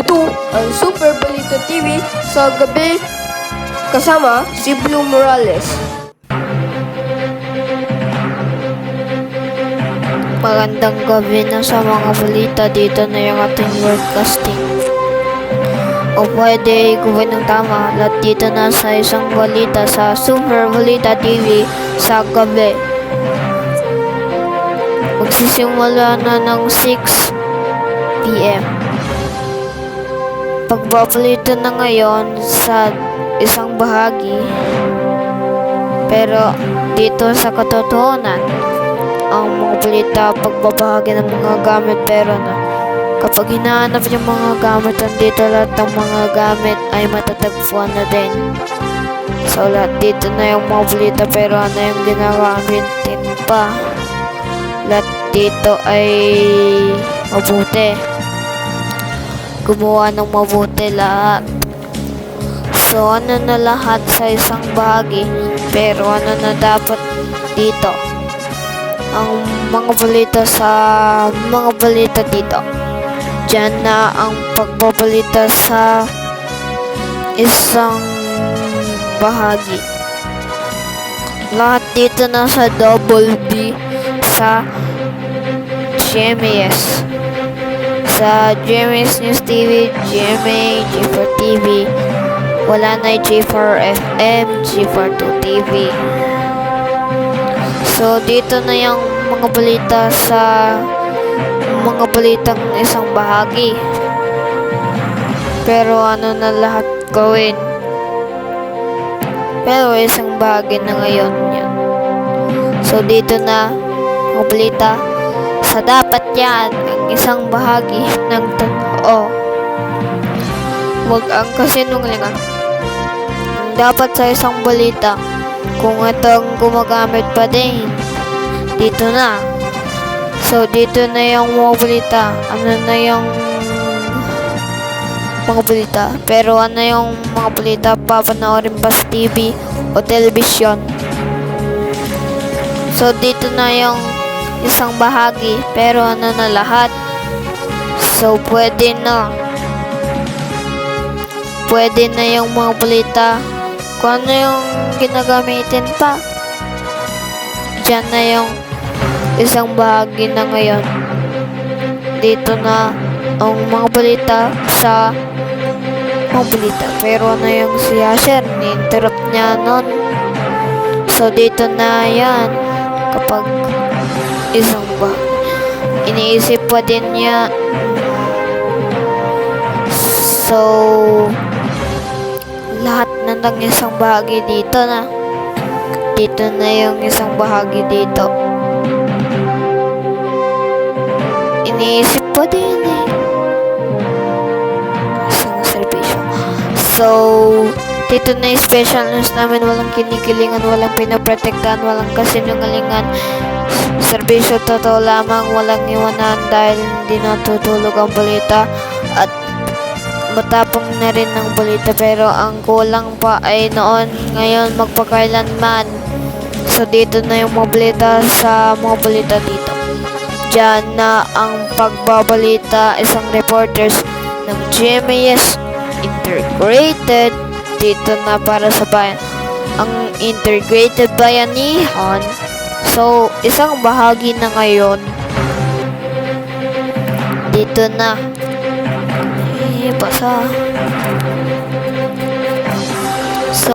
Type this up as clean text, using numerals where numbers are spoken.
Ito ang Super Balita TV sa gabi kasama si Blue Morales. Magandang gabi na sa mga balita. Dito na yung ating broadcasting. O pwede gawin ng tama. Lahat dito na sa isang balita sa Super Balita TV sa gabi. Magsisimula na ng 6 PM. Pagbabalita na ngayon sa isang bahagi. Pero dito sa katotohanan, ang mga balita pagbabahagi ng mga gamit, pero na kapag hinahanap yung mga gamit, andito lahat ng mga gamit ay matatagpuan na din. So lahat dito na yung mga balita, pero ano yung ginagamitin pa, lahat dito ay mabuti, gumawa ng mabuti lahat. So ano na lahat sa isang bahagi, pero ano na dapat dito, ang mga balita sa mga balita dito. Diyan na ang pagbabalita sa isang bahagi. Lahat dito na sa Double B sa GMAS. Sa GMAS News TV, GMA, G4 TV. Wala na G4 FM, G42 TV. So, dito na yung mga balita sa mga balitang isang bahagi. Pero ano na lahat gawin. Pero isang bahagi na ngayon yan. So, dito na mga balita sa dapat yan ang isang bahagi ng totoo. Huwag ang kasinungalingan. Ang dapat sa isang balita, kung itong gumagamit pa din, dito na. So, dito na yung mga balita. Ano na yung mga balita. Pero ano yung mga balita papanoorin pa sa TV o television. So, dito na yung isang bahagi. Pero ano na lahat. So, pwede na. Pwede na yung mga balita. Kung ano yung ginagamitin pa. Diyan na yung isang bahagi na ngayon. Dito na ang mga balita sa mga balita. Pero ano yung si Asher, ni-interrupt niya nun. So dito na yan. Kapag isang bahagi, iniisip pa din niya. So lahat na ng isang bahagi dito na. Dito na yung isang bahagi dito. Iniisip pa din eh. Isang serbisyo. So, dito na yung special news namin. Walang kinikilingan, walang pinaprotektahan, walang kasinungalingan. Serbisyo totoo lamang, walang iwanan dahil hindi natutulog ang balita. At matapang na rin ng balita, pero ang kulang pa ay noon, ngayon, magpakailanman. So dito na yung mga balita sa mga balita dito. Diyan na ang pagbabalita, isang reporters ng GMAS Integrated dito na para sa bayan. Ang Integrated Bayanihan. So isang bahagi na ngayon. Dito na basa.